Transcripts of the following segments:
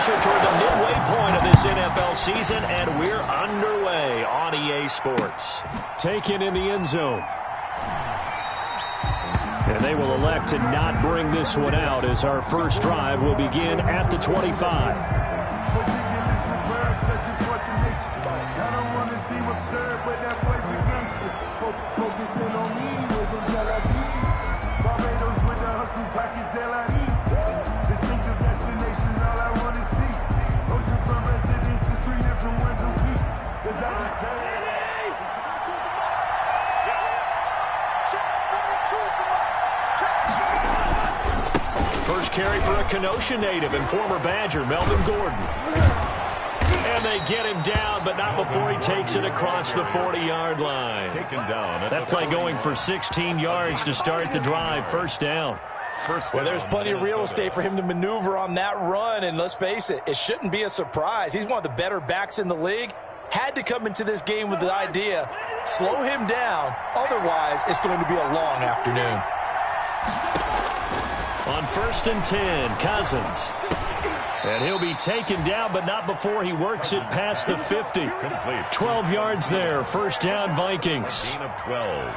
closer toward the midway point of this NFL season, and we're underway on EA Sports. Taken in the end zone. And they will elect to not bring this one out as our first drive will begin at the 25. First carry for a Kenosha native and former Badger, Melvin Gordon. And they get him down, but not before he takes it across the 40-yard line. Taken down. That play going for 16 yards to start the drive. First down. Well, there's plenty of real estate for him to maneuver on that run, and let's face it, it shouldn't be a surprise. He's one of the better backs in the league. Had to come into this game with the idea, slow him down, otherwise it's going to be a long afternoon. On 1st and 10, Cousins. And he'll be taken down, but not before he works it past the 50. 12 yards there. First down, Vikings. Gain of 12.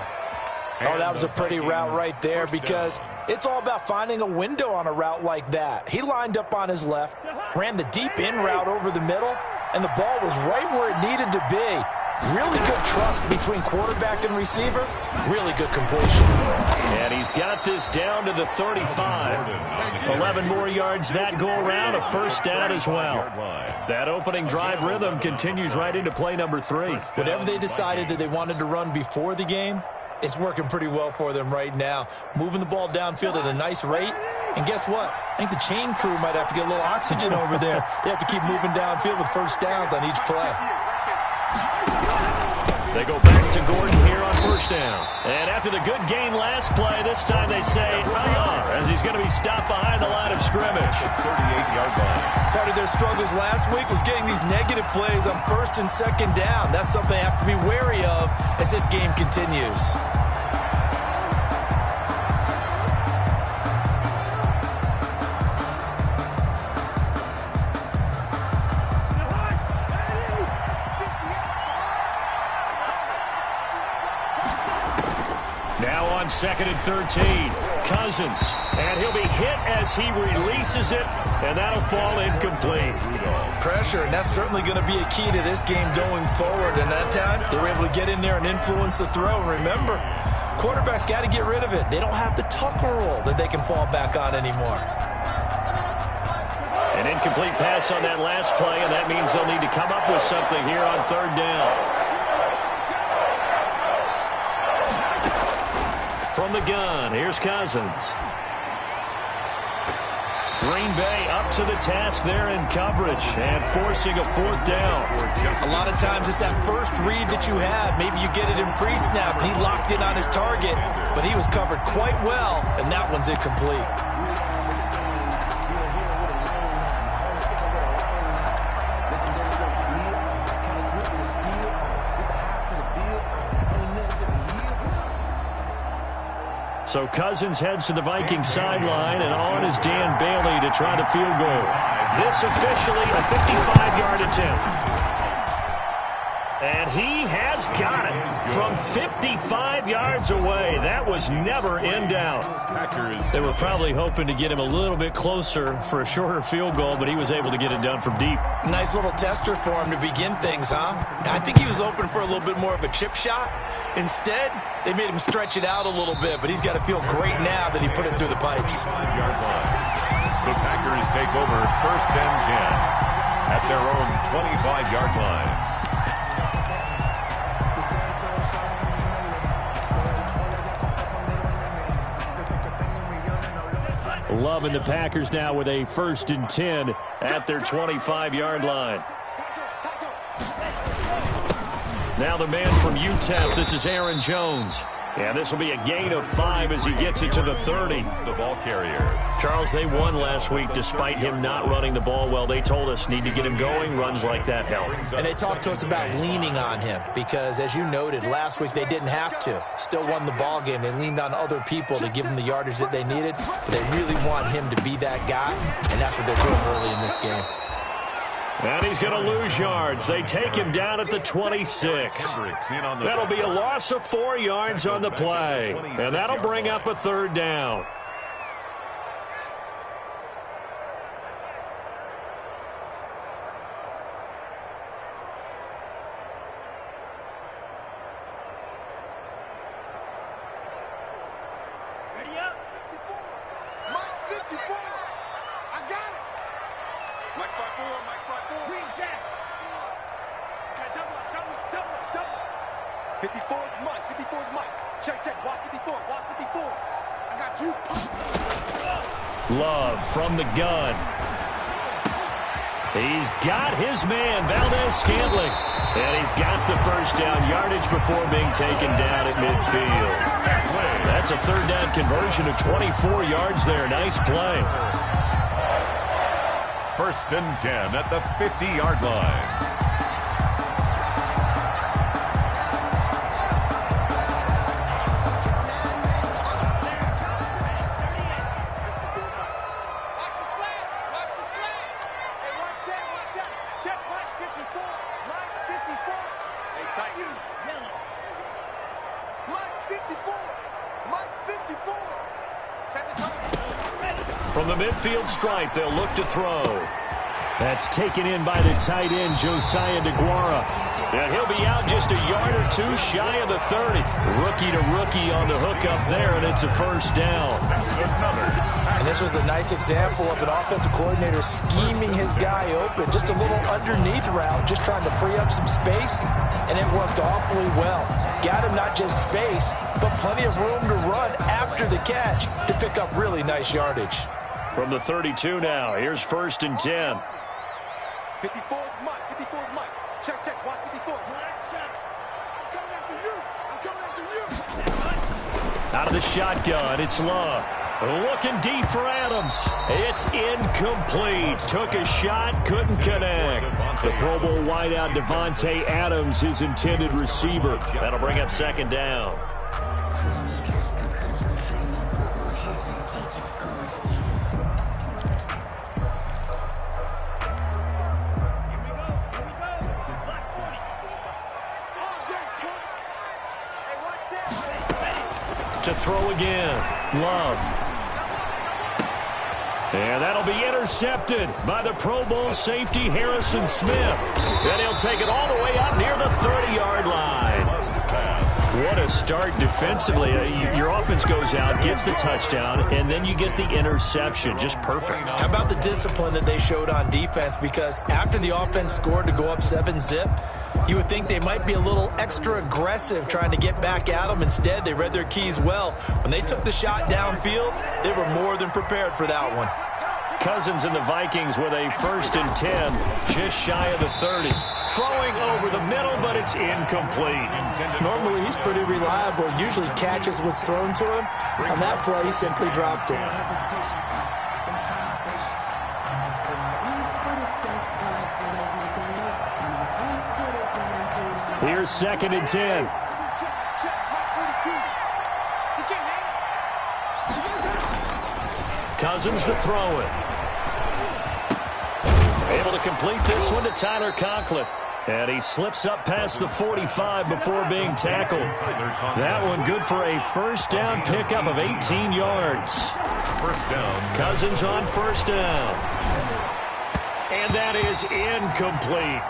Oh, that was a pretty route right there because it's all about finding a window on a route like that. He lined up on his left, ran the deep in route over the middle, and the ball was right where it needed to be. Really good trust between quarterback and receiver. Really good completion. And he's got this down to the 35. 11 more yards that go around, a first down as well. That opening drive rhythm continues right into play number 3. Whatever they decided that they wanted to run before the game, it's working pretty well for them right now. Moving the ball downfield at a nice rate. And guess what? I think the chain crew might have to get a little oxygen over there. They have to keep moving downfield with first downs on each play. They go back to Gordon here on first down. And after the good gain last play, this time they say, as he's going to be stopped behind the line of scrimmage. 38-yard line. Part of their struggles last week was getting these negative plays on first and second down. That's something they have to be wary of as this game continues. Now on 2nd and 13, Cousins. And he'll be hit as he releases it, and that'll fall incomplete. Pressure, and that's certainly going to be a key to this game going forward. And that time, they were able to get in there and influence the throw. Remember, quarterbacks got to get rid of it. They don't have the Tucker rule that they can fall back on anymore. An incomplete pass on that last play, and that means they'll need to come up with something here on 3rd down. From the gun, here's Cousins. Green Bay up to the task there in coverage and forcing a 4th down. A lot of times it's that first read that you have. Maybe you get it in pre-snap, and he locked in on his target, but he was covered quite well, and that one's incomplete. So Cousins heads to the Vikings sideline, and on is Dan Bailey to try the field goal. This officially a 55-yard attempt. And he has got it from 55 yards away. That was never in doubt. They were probably hoping to get him a little bit closer for a shorter field goal, but he was able to get it done from deep. Nice little tester for him to begin things, huh? I think he was open for a little bit more of a chip shot. Instead, they made him stretch it out a little bit, but he's got to feel great now that he put it through the pipes. The Packers take over 1st and 10 at their own 25-yard line. Loving the Packers now with a 1st and 10 at their 25-yard line. Now the man from UTEP, this is Aaron Jones. And this will be a gain of 5 as he gets it to the 30. The ball carrier. Charles, they won last week despite him not running the ball well. They told us need to get him going. Runs like that help. And they talked to us about leaning on him because, as you noted, last week they didn't have to. Still won the ball game. They leaned on other people to give them the yardage that they needed. But they really want him to be that guy, and that's what they're doing early in this game. And he's going to lose yards. They take him down at the 26. That'll be a loss of 4 yards on the play. And that'll bring up a third down. Love from the gun. He's got his man, Valdez-Scantling. And he's got the first down yardage before being taken down at midfield. That's a third down conversion of 24 yards there. Nice play. 1st and 10 at the 50-yard line. From the midfield stripe, they'll look to throw. That's taken in by the tight end, Josiah DeGuara. And he'll be out just a yard or two shy of the 30. Rookie to rookie on the hook up there, and it's a first down. And this was a nice example of an offensive coordinator scheming his guy open. Just a little underneath route, just trying to free up some space, and it worked awfully well. Got him not just space, but plenty of room to run after the catch to pick up really nice yardage. From the 32 now, here's 1st and 10. 54 is Mike. 54 is Mike. Check, check. Watch 54. I'm coming after you. I'm coming after you. Out of the shotgun, it's Love. Looking deep for Adams. It's incomplete. Took a shot, couldn't connect. The Pro Bowl wideout Devontae Adams, his intended receiver. That'll bring up 2nd down. To throw again. Love. And that'll be intercepted by the Pro Bowl safety Harrison Smith. And he'll take it all the way up near the 30-yard line. What a start defensively. Your offense goes out, gets the touchdown, and then you get the interception. Just perfect. How about the discipline that they showed on defense? Because after the offense scored to go up 7-zip, you would think they might be a little extra aggressive trying to get back at them. Instead, they read their keys well. When they took the shot downfield, they were more than prepared for that one. Cousins and the Vikings with a 1st and 10, just shy of the 30. Throwing over the middle, but it's incomplete. Normally, he's pretty reliable. Usually catches what's thrown to him. On that play, he simply dropped it. Here's 2nd and 10. Cousins to throw it. Able to complete this one to Tyler Conklin. And he slips up past the 45 before being tackled. That one good for a first down pickup of 18 yards. First down. Cousins on first down. And that is incomplete.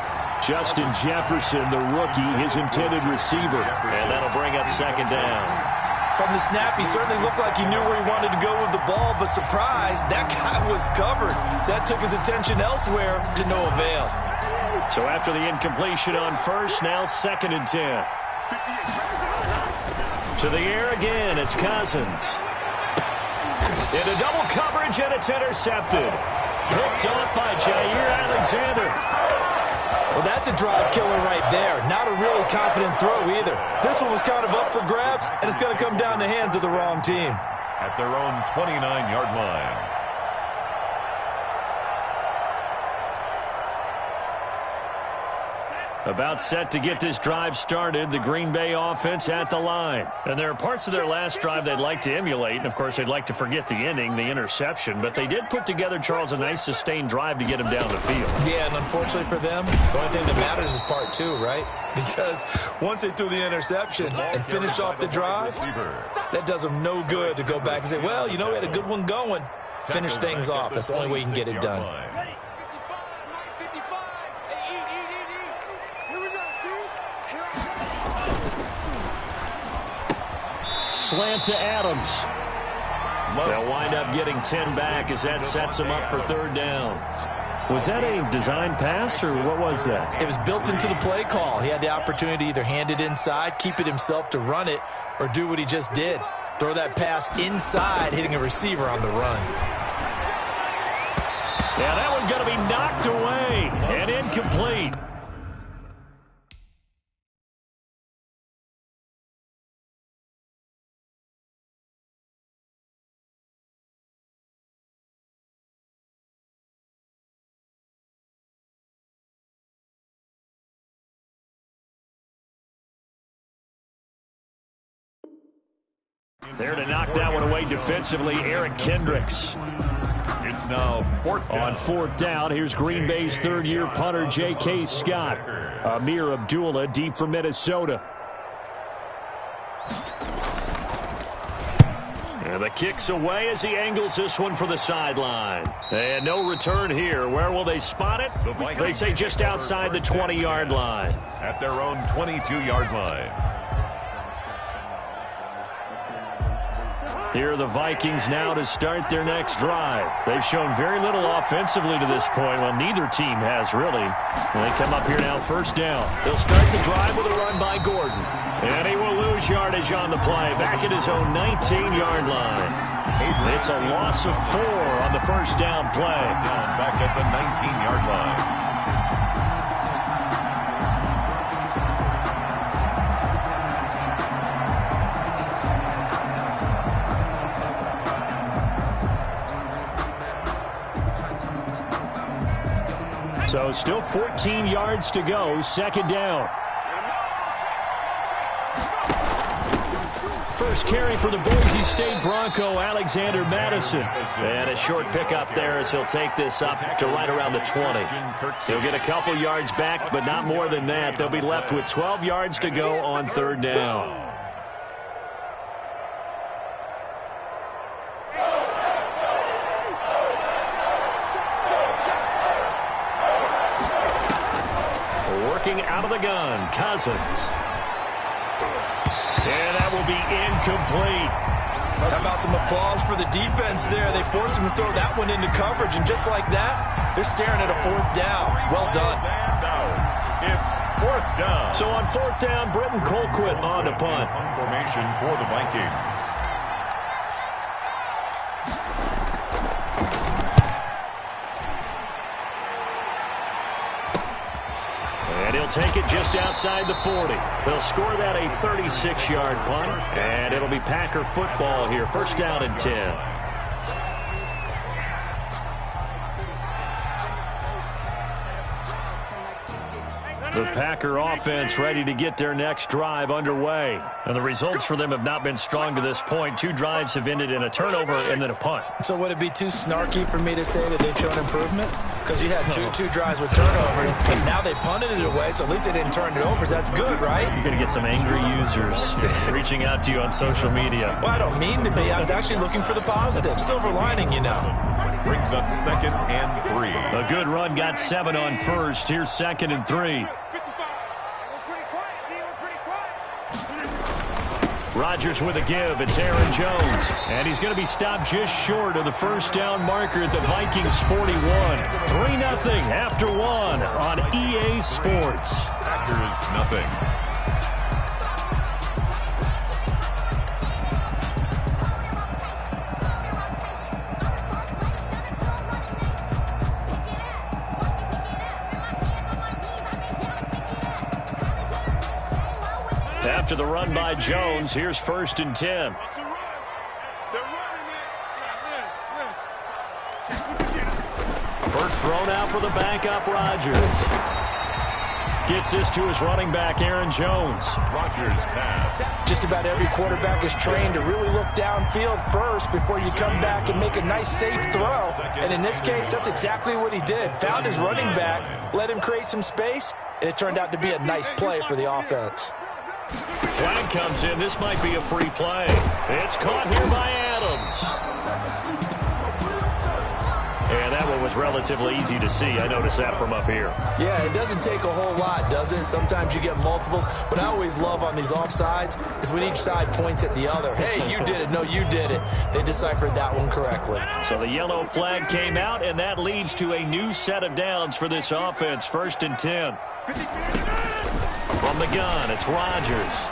Justin Jefferson, the rookie, his intended receiver. And that'll bring up 2nd down. From the snap, he certainly looked like he knew where he wanted to go with the ball, but surprise, that guy was covered. So that took his attention elsewhere to no avail. So after the incompletion on first, now 2nd and 10. To the air again, it's Cousins. Into double coverage, and it's intercepted. Picked off by Jair Alexander. Well, that's a drive killer right there. Not a really confident throw either. This one was kind of up for grabs, and it's going to come down the hands of the wrong team. At their own 29-yard line. About set to get this drive started, the Green Bay offense at the line. And there are parts of their last drive they'd like to emulate, and of course they'd like to forget the inning, the interception, but they did put together, Charles, a nice sustained drive to get him down the field. Yeah, and unfortunately for them, the only thing that matters is part two, right? Because once they threw the interception and finished off the drive, that does them no good to go back and say, well, you know, we had a good one going. Finish things off. That's the only way you can get it done. Slant to Adams. They'll wind up getting 10 back as that sets them up for third down. Was that a design pass, or what was that? It was built into the play call. He had the opportunity to either hand it inside, keep it himself to run it, or do what he just did. Throw that pass inside, hitting a receiver on the run. Yeah, that one's going to be knocked away and incomplete. There to knock that one away defensively, Eric Kendricks. It's now fourth down. On fourth down, here's Green Bay's third-year punter, J.K. Scott. Amir Abdullah deep for Minnesota. And the kick's away as he angles this one for the sideline. And no return here. Where will they spot it? They say just outside the 20-yard line. At their own 22-yard line. Here are the Vikings now to start their next drive. They've shown very little offensively to this point. Well, neither team has really. And they come up here now first down. They'll start the drive with a run by Gordon. And he will lose yardage on the play. Back at his own 19-yard line. It's a loss of 4 on the first down play. Down back at the 19-yard line. So still 14 yards to go, second down. First carry for the Boise State Bronco, Alexander Madison. And a short pickup there as he'll take this up to right around the 20. He'll get a couple yards back, but not more than that. They'll be left with 12 yards to go on third down. Out of the gun, Cousins. And that will be incomplete. How about some applause for the defense there? They forced him to throw that one into coverage, and just like that, they're staring at a fourth down. Well done. It's fourth down. So on fourth down, Britton Colquitt on to punt. Formation for the Vikings. He'll take it just outside the 40. They'll score that a 36-yard punt, and it'll be Packer football here. First down and 10. The Packer offense ready to get their next drive underway. And the results for them have not been strong to this point. 2 drives have ended in a turnover and then a punt. So would it be too snarky for me to say that they've shown improvement? Because you had two drives with turnovers, but now they punted it away, so at least they didn't turn it over. So that's good, right? You're going to get some angry users reaching out to you on social media. Well, I don't mean to be. I was actually looking for the positive. Silver lining, you know. Brings up second and 3. A good run got 7 on first. Here's second and 3. Rodgers with a give. It's Aaron Jones. And he's going to be stopped just short of the first down marker at the Vikings 41. 3-0 after 1 on EA Sports. Packers nothing. After the run by Jones, here's first and 10. First thrown out for the backup, Rodgers. Gets this to his running back, Aaron Jones. Rodgers pass. Just about every quarterback is trained to really look downfield first before you come back and make a nice, safe throw. And in this case, that's exactly what he did. Found his running back, let him create some space, and it turned out to be a nice play for the offense. Flag comes in. This might be a free play. It's caught here by Adams. And that one was relatively easy to see. I noticed that from up here. Yeah, it doesn't take a whole lot, does it? Sometimes you get multiples. What I always love on these offsides is when each side points at the other. Hey, you did it. No, you did it. They deciphered that one correctly. So the yellow flag came out, and that leads to a new set of downs for this offense. 1st and 10. From the gun, it's Rodgers.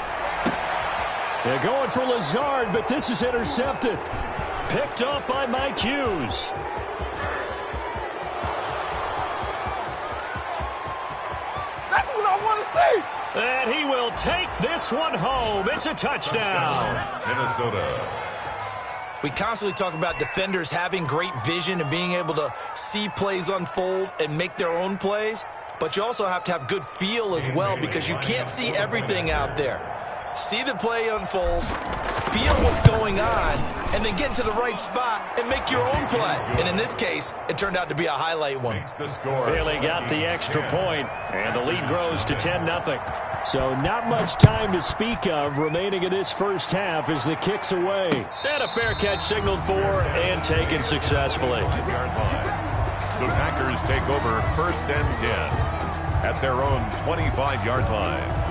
They're going for Lazard, but this is intercepted. Picked up by Mike Hughes. That's what I want to see. And he will take this one home. It's a touchdown. Minnesota. We constantly talk about defenders having great vision and being able to see plays unfold and make their own plays. But you also have to have good feel as well because you can't see everything out there. See the play unfold, feel what's going on, and then get into the right spot and make your own play. And in this case, it turned out to be a highlight one. Really got the extra point, and the lead grows to 10-0. So not much time to speak of remaining in this first half as the kick's away. And a fair catch signaled for and taken successfully. The Packers take over 1st and 10 at their own 25-yard line.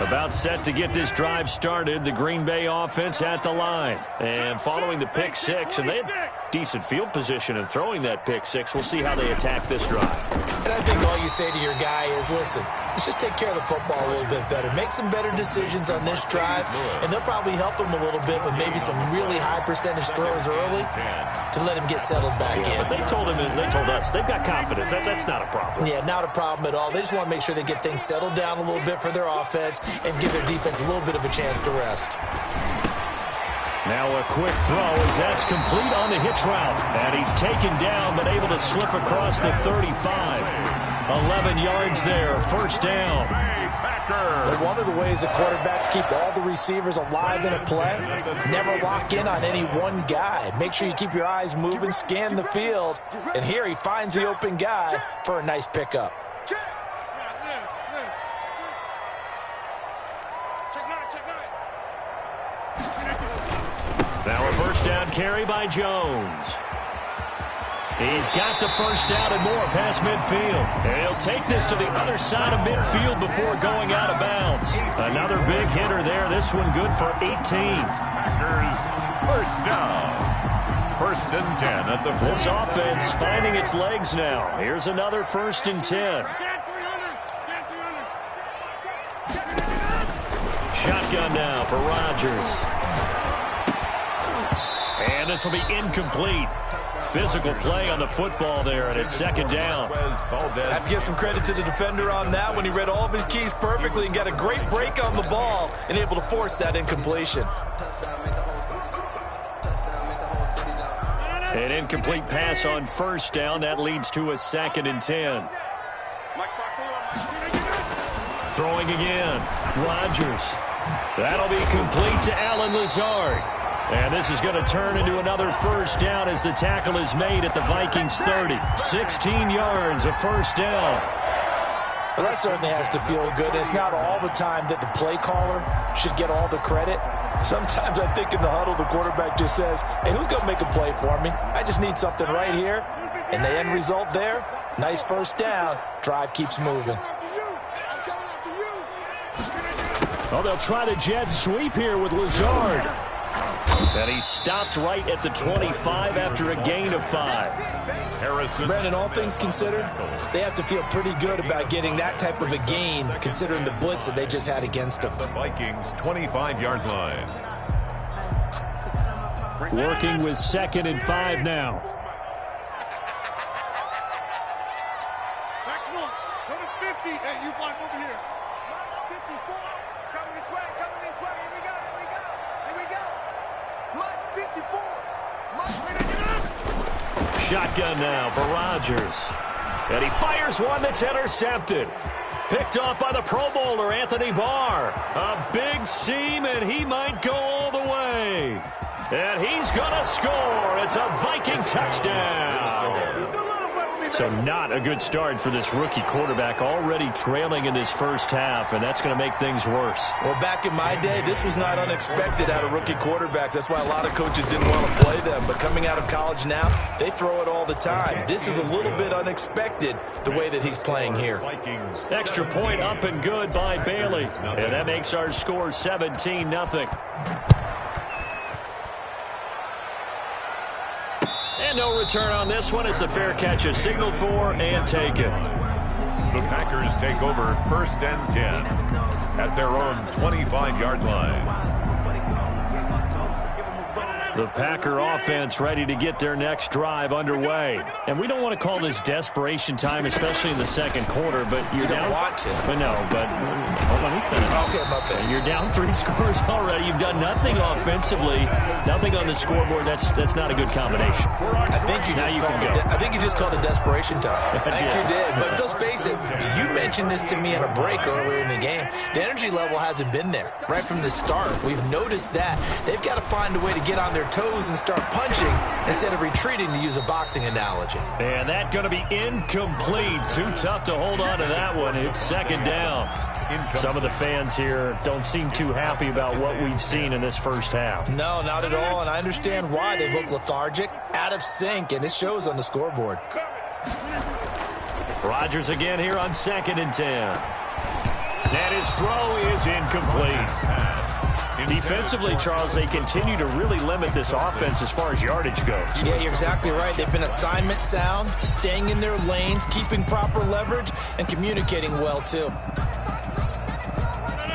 About set to get this drive started, the Green Bay offense at the line. And following the pick six, and they had decent field position in throwing that pick six. We'll see how they attack this drive. And I think all you say to your guy is, listen, let's just take care of the football a little bit better. Make some better decisions on this drive, and they'll probably help him a little bit with maybe some really high percentage throws early to let him get settled back in. But they told us they've got confidence. That's not a problem. Yeah, not a problem at all. They just want to make sure they get things settled down a little bit for their offense and give their defense a little bit of a chance to rest. Now a quick throw as that's complete on the hitch route. And he's taken down but able to slip across the 35. 11 yards there, 1st down. But one of the ways the quarterbacks keep all the receivers alive in a play, never lock in on any one guy. Make sure you keep your eyes moving, scan the field. And here he finds the open guy for a nice pickup. Now a 1st down carry by Jones. He's got the 1st down and more past midfield. And he'll take this to the other side of midfield before going out of bounds. Another big hitter there. This one good for 18. Packers 1st down. 1st and 10 at the 40. This offense finding its legs now. Here's another 1st and 10. Shotgun now for Rodgers. And this will be incomplete. Physical play on the football there, and it's 2nd down. I have to give some credit to the defender on that when he read all of his keys perfectly and got a great break on the ball and able to force that incompletion. An incomplete pass on 1st down. That leads to a 2nd and 10. Throwing again. Rodgers. That'll be complete to Allen Lazard. And this is going to turn into another 1st down as the tackle is made at the Vikings 30. 16 yards, a 1st down. Well, that certainly has to feel good. It's not all the time that the play caller should get all the credit. Sometimes I think in the huddle, the quarterback just says, hey, who's going to make a play for me? I just need something right here. And the end result there, nice 1st down. Drive keeps moving. Oh, they'll try the jet sweep here with Lazard. And he stopped right at the 25 after a gain of 5. Harrison. Brandon, all things considered, they have to feel pretty good about getting that type of a gain considering the blitz that they just had against them. The Vikings 25-yard line. Working with 2nd and 5 now. Come on, go to 50. Hey, you block over here. 54. Coming this way, coming this way. Here we go, here we go. Here we go. Mike 54. Mike, shotgun now for Rodgers. And he fires one that's intercepted. Picked off by the Pro Bowler, Anthony Barr. A big seam, and he might go all the way. And he's going to score. It's a Viking touchdown. So not a good start for this rookie quarterback, already trailing in this first half, and that's going to make things worse. Well, back in my day, this was not unexpected out of rookie quarterbacks. That's why a lot of coaches didn't want to play them. But coming out of college now, they throw it all the time. This is a little bit unexpected, the way that he's playing here. Extra point up and good by Bailey. And that makes our score 17-0. And no return on this one as the fair catch is signaled for and taken. The Packers take over 1st and 10 at their own 25-yard line. The Packer offense ready to get their next drive underway. And we don't want to call this desperation time, especially in the second quarter, but you're down. You don't want to. But no, but let me finish. Okay, my bad. You're down 3 scores already. You've done nothing offensively, nothing on the scoreboard. That's not a good combination. I think you just called it desperation time. I think you did. But let's face it, you mentioned this to me in a break earlier in the game. The energy level hasn't been there right from the start. We've noticed that. They've got to find a way to get on their toes and start punching instead of retreating, to use a boxing analogy. And that's going to be incomplete. Too tough to hold on to that one. It's second down. Some of the fans here don't seem too happy about what we've seen in this first half. No, not at all, and I understand why. They look lethargic, out of sync, and it shows on the scoreboard. Rodgers again here on 2nd and 10. And his throw is incomplete. Defensively, Charles, they continue to really limit this offense as far as yardage goes. Yeah, you're exactly right. They've been assignment sound, staying in their lanes, keeping proper leverage, and communicating well, too.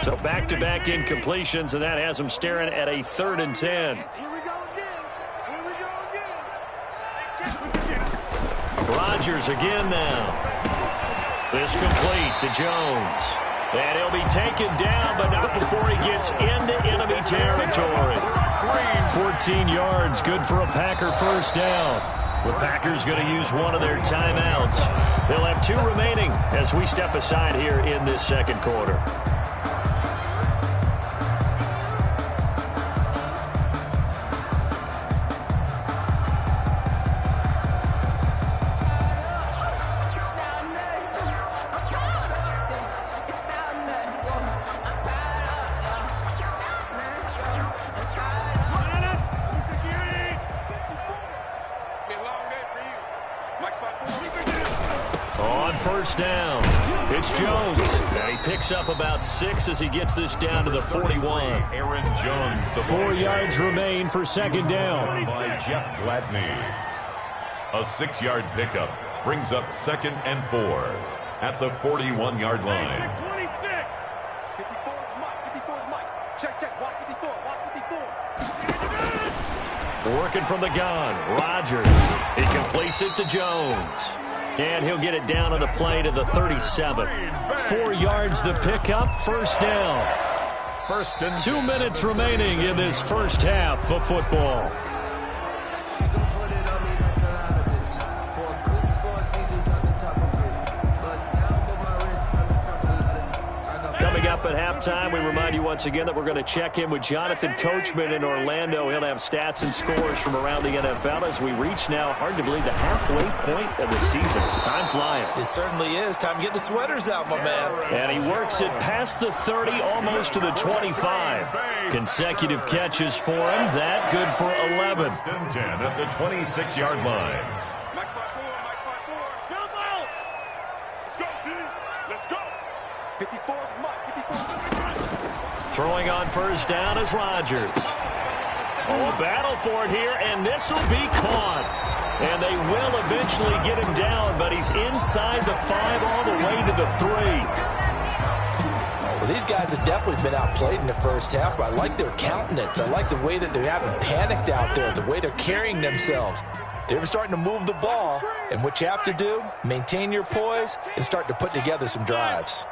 So back-to-back incompletions, and that has them staring at a 3rd and 10. Here we go again. Here we go again. Rodgers again now. This complete to Jones. And he'll be taken down, but not before he gets into enemy territory. 14 yards, good for a Packer first down. The Packers going to use one of their timeouts. They'll have 2 remaining as we step aside here in this second quarter. Down. It's Jones. And he picks up about 6 as he gets this down to the 41. Aaron Jones. The 4 yards remain for second down. By Jeff Gladney. A 6-yard pickup brings up 2nd and 4 at the 41-yard line. 54 is Mike. 54 is Mike. Check. Watch 54. Watch 54. Working from the gun. Rodgers. He completes it to Jones. And he'll get it down on the play to the 37. 4 yards the pickup, first down. 1st and 2 minutes remaining in this first half of football. Coming up at halftime, we remind you once again that we're going to check in with Jonathan Coachman in Orlando. He'll have stats and scores from around the NFL as we reach now, hard to believe, the halfway point of the season. Time flying. It certainly is. Time to get the sweaters out, my man. And he works it past the 30, almost to the 25. Consecutive catches for him. That good for 11. 1st and 10 at the 26-yard line. Mike 5-4. Jump out. Go, D. Let's go. 54 is Mike. 54. Throwing on first down is Rodgers. Oh, a battle for it here, and this will be caught. And they will eventually get him down, but he's inside the 5 all the way to the 3. Well, these guys have definitely been outplayed in the first half, but I like their countenance. I like the way that they haven't panicked out there, the way they're carrying themselves. They're starting to move the ball, and what you have to do, maintain your poise and start to put together some drives.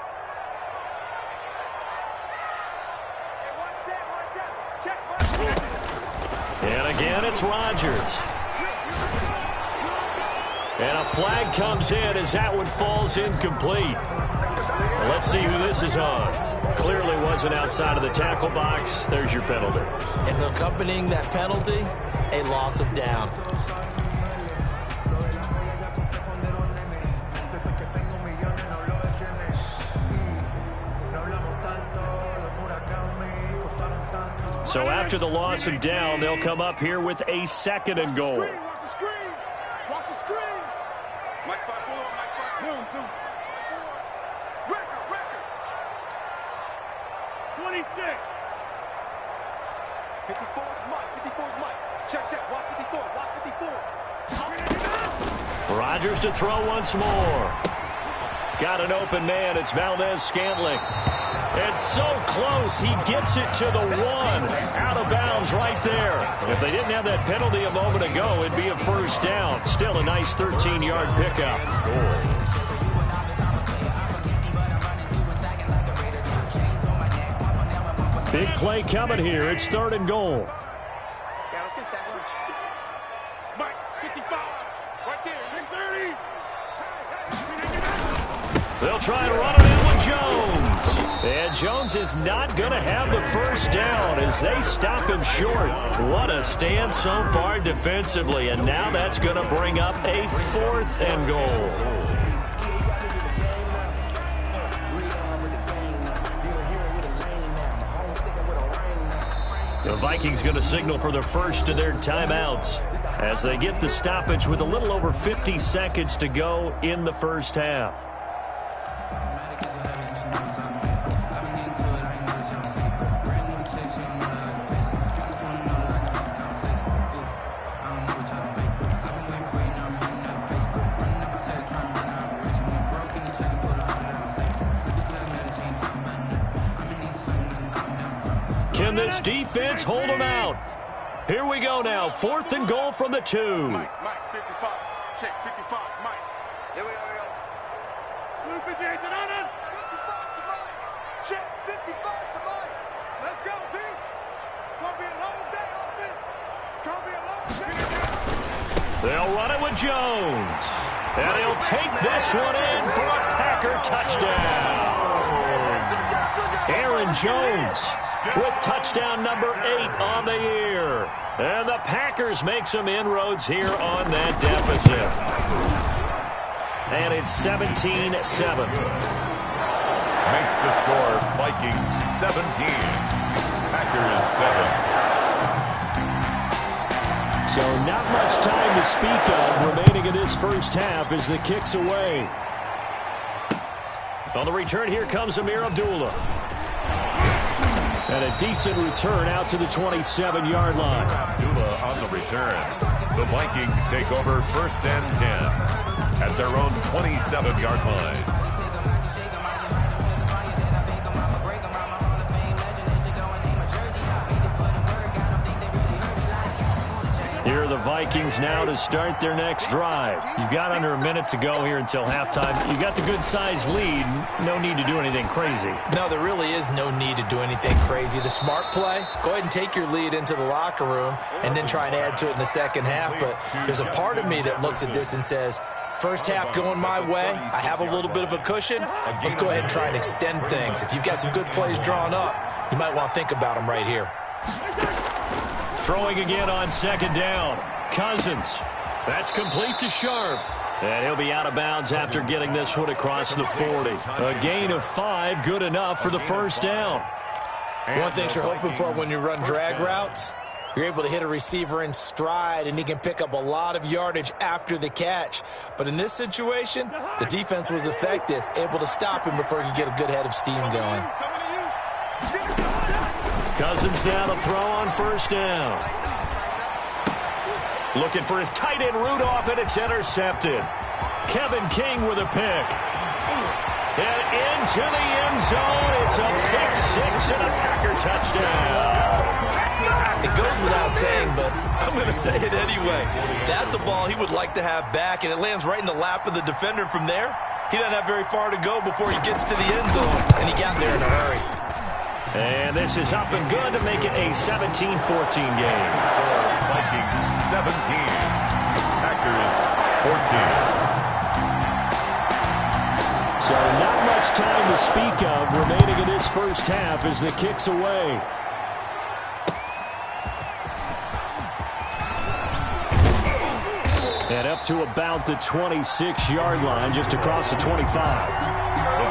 And again, it's Rodgers. And a flag comes in as that one falls incomplete. Well, let's see who this is on. Clearly wasn't outside of the tackle box. There's your penalty. And accompanying that penalty, a loss of down. So after the loss and down, they'll come up here with a 2nd and goal. Watch the screen. Watch the screen. Mike 5-4. Mike 5-4. Record. 26. 54 is Mike. 54 is Mike. Check. Watch 54. Watch 54. Rodgers to throw once more. Got an open man. It's Valdez-Scantling. It's so close. He gets it to the 1. Out of bounds right there. If they didn't have that penalty a moment ago, it'd be a 1st down. Still a nice 13-yard pickup. Big play coming here. It's 3rd and goal. Yeah, let's get sack lunch. Mike, 55. Right there. 630. They'll try and run it in with Jones. And Jones is not going to have the 1st down as they stop him short. What a stand so far defensively. And now that's going to bring up a 4th and goal. The Vikings going to signal for the first of their timeouts as they get the stoppage with a little over 50 seconds to go in the 1st half. Can this defense hold them out? Here we go now. 4th and goal from the 2. Mike, 55. Check, 55. Mike. Here we go. 55 to Mike. Check, 55 to Mike. Let's go, D. It's going to be a long day, offense. It's going to be a long day. They'll run it with Jones. And he'll take this one in for a Packer touchdown. Aaron Jones with touchdown number 8 on the year. And the Packers make some inroads here on that deficit. And it's 17-7. Makes the score Vikings 17, Packers 7. So not much time to speak of remaining in this 1st half as the kick's away. On the return, here comes Amir Abdullah. And a decent return out to the 27-yard line. Abdullah on the return. The Vikings take over 1st and 10 at their own 27-yard line. Here are the Vikings now to start their next drive. You've got under a minute to go here until halftime. You've got the good-sized lead. No need to do anything crazy. No, there really is no need to do anything crazy. The smart play, go ahead and take your lead into the locker room and then try and add to it in the 2nd half. But there's a part of me that looks at this and says, 1st half going my way, I have a little bit of a cushion. Let's go ahead and try and extend things. If you've got some good plays drawn up, you might want to think about them right here. Throwing again on 2nd down. Cousins. That's complete to Sharp. And he'll be out of bounds after getting this one across the 40. A gain of 5, good enough for the 1st down. One thing you're hoping for when you run drag routes, you're able to hit a receiver in stride, and he can pick up a lot of yardage after the catch. But in this situation, the defense was effective, able to stop him before he could get a good head of steam going. Cousins now to throw on 1st down. Looking for his tight end Rudolph, and it's intercepted. Kevin King with a pick. And into the end zone. It's a pick 6 and a Packer touchdown. It goes without saying, but I'm going to say it anyway. That's a ball he would like to have back, and it lands right in the lap of the defender. From there, he doesn't have very far to go before he gets to the end zone, and he got there in a hurry. And this is up and good to make it a 17-14 game. Vikings 17, Packers So not much time to speak of remaining in this first half as the kick's away. And up to about the 26-yard line, just across the 25. The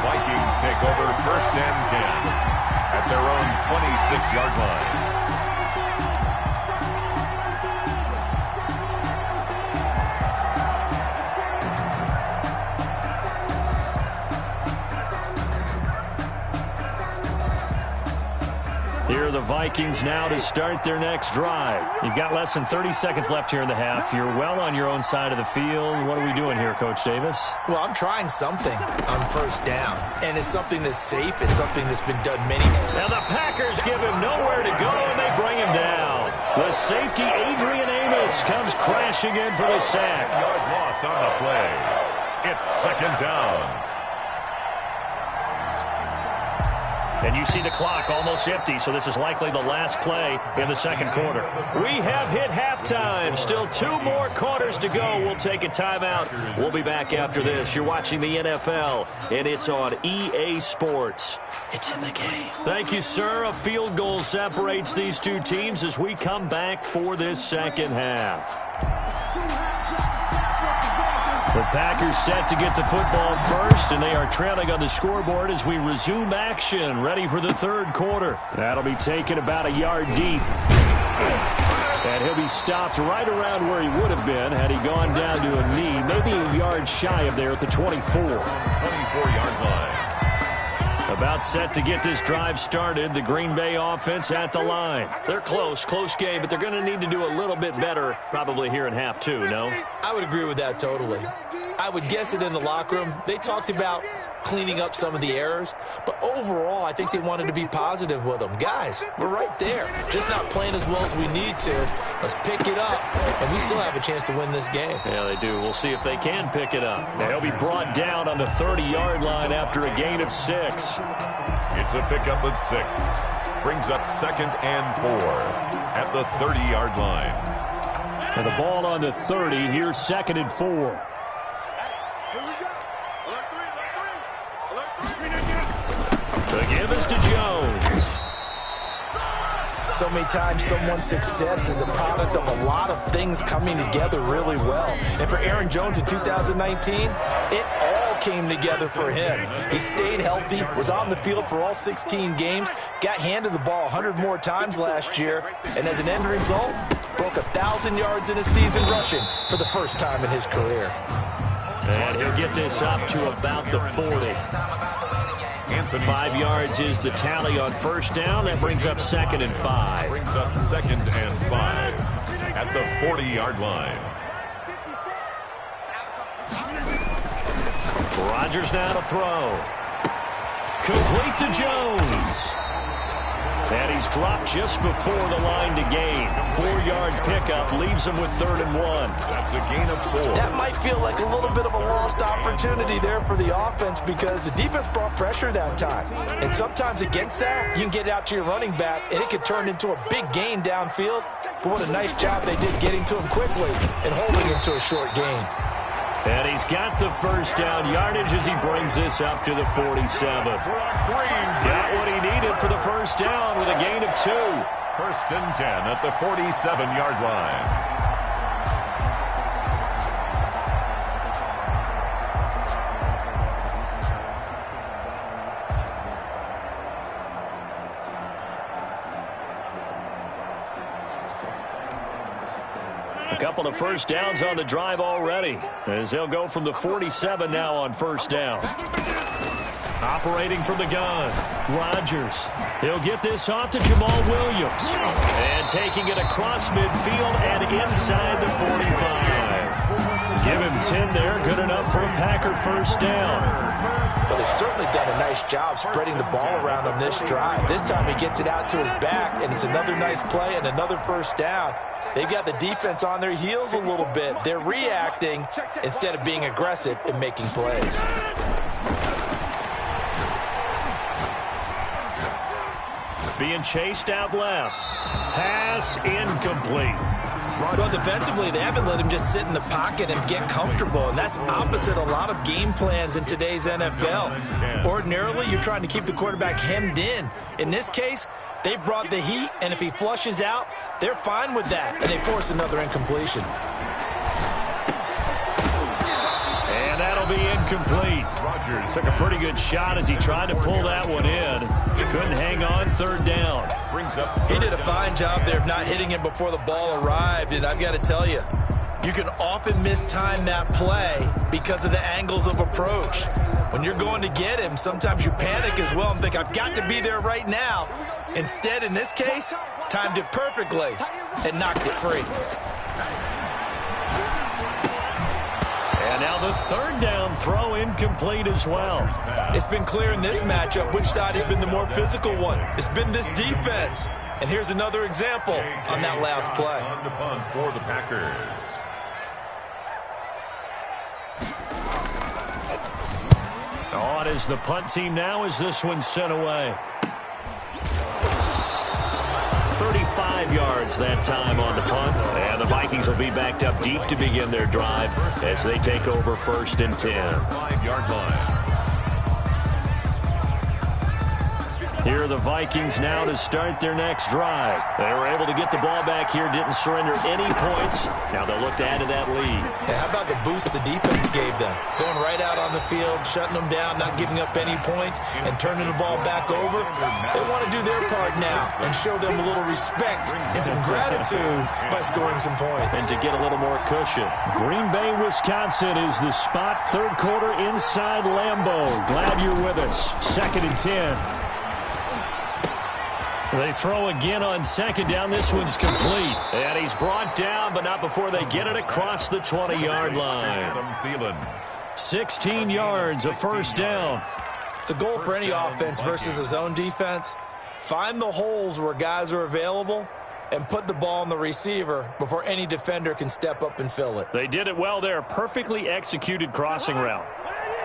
Vikings take over 1st and 10 at their own 26-yard line. Here are the Vikings now to start their next drive. You've got less than 30 seconds left here in the half. You're well on your own side of the field. What are we doing here, Coach Davis? Well, I'm trying something on 1st down, and it's something that's safe. It's something that's been done many times. Now the Packers give him nowhere to go, and they bring him down. The safety, Adrian Amos, comes crashing in for the sack. Yard loss on the play. It's 2nd down. And you see the clock almost empty, so this is likely the last play in the 2nd quarter. We have hit halftime. Still 2 more quarters to go. We'll take a timeout. We'll be back after this. You're watching the NFL, and it's on EA Sports. It's in the game. Thank you, sir. A field goal separates these two teams as we come back for this second half. The Packers set to get the football first, and they are trailing on the scoreboard as we resume action, ready for the 3rd quarter. That'll be taken about a yard deep. And he'll be stopped right around where he would have been had he gone down to a knee, maybe a yard shy of there at the 24. 24-yard line. About set to get this drive started. The Green Bay offense at the line. They're close game, but they're going to need to do a little bit better probably here in half 2, no? I would agree with that totally. I would guess it in the locker room. They talked about cleaning up some of the errors, but overall, I think they wanted to be positive with them. Guys, we're right there. Just not playing as well as we need to. Let's pick it up, and we still have a chance to win this game. Yeah, they do. We'll see if they can pick it up. They'll be brought down on the 30-yard line after a gain of 6. It's a pickup of 6. Brings up 2nd and 4 at the 30-yard line. And the ball on the 30, here's 2nd and 4. The give is to Jones. So many times someone's success is the product of a lot of things coming together really well. And for Aaron Jones in 2019, it all came together for him. He stayed healthy, was on the field for all 16 games, got handed the ball 100 more times last year, and as an end result, broke 1,000 yards in a season rushing for the first time in his career. And he'll get this up to about the 40. 5 yards is the tally on 1st down. That brings up 2nd and 5. Brings up 2nd and 5 at the 40-yard line. Rodgers now to throw. Complete to Jones. And he's dropped just before the line to gain. 4-yard pickup leaves him with 3rd and 1. That's a gain of 4. That might feel like a little bit of a lost opportunity there for the offense because the defense brought pressure that time. And sometimes against that, you can get out to your running back, and it could turn into a big gain downfield. But what a nice job they did getting to him quickly and holding him to a short gain. And he's got the 1st down yardage as he brings this up to the 47. Got what he needed for the 1st down with a gain of 2. 1st and 10 at the 47-yard line. A couple of 1st downs on the drive already as they'll go from the 47 now on 1st down. Operating from the gun, Rodgers. He'll get this off to Jamal Williams. And taking it across midfield and inside the 45. Give him 10 there, good enough for a Packer 1st down. Well, they've certainly done a nice job spreading the ball around on this drive. This time he gets it out to his back, and it's another nice play and another 1st down. They've got the defense on their heels a little bit. They're reacting instead of being aggressive and making plays. Being chased out left. Pass incomplete. Well, defensively, they haven't let him just sit in the pocket and get comfortable, and that's opposite a lot of game plans in today's NFL. Ordinarily, you're trying to keep the quarterback hemmed in. In this case, they brought the heat, and if he flushes out, they're fine with that, and they force another incompletion. And that'll be incomplete. Rodgers took a pretty good shot as he tried to pull that one in. He couldn't hang on third down. He did a fine job there of not hitting him before the ball arrived, and I've got to tell you, you can often mistime that play because of the angles of approach. When you're going to get him, sometimes you panic as well and think, I've got to be there right now. Instead, in this case, timed it perfectly and knocked it free. And now the third down throw incomplete as well. It's been clear in this matchup which side has been the more physical one. It's been this defense. And here's another example on that last play. On the punt for the Packers. On is the punt team now as this one's sent away. 35 yards that time on the punt. And the Vikings will be backed up deep to begin their drive as they take over 1st and 10. 5-yard line. Here are the Vikings now to start their next drive. They were able to get the ball back here, didn't surrender any points. Now they'll look to add to that lead. Yeah, how about the boost the defense gave them? Going right out on the field, shutting them down, not giving up any points, and turning the ball back over. They want to do their part now and show them a little respect and some gratitude by scoring some points. And to get a little more cushion. Green Bay, Wisconsin is the spot. Third quarter inside Lambeau. Glad you're with us. 2nd and 10. They throw again on 2nd down. This one's complete. And he's brought down, but not before they get it across the 20-yard line. 16 yards, a first down. The goal for any offense versus a zone defense, find the holes where guys are available and put the ball on the receiver before any defender can step up and fill it. They did it well there. Perfectly executed crossing route.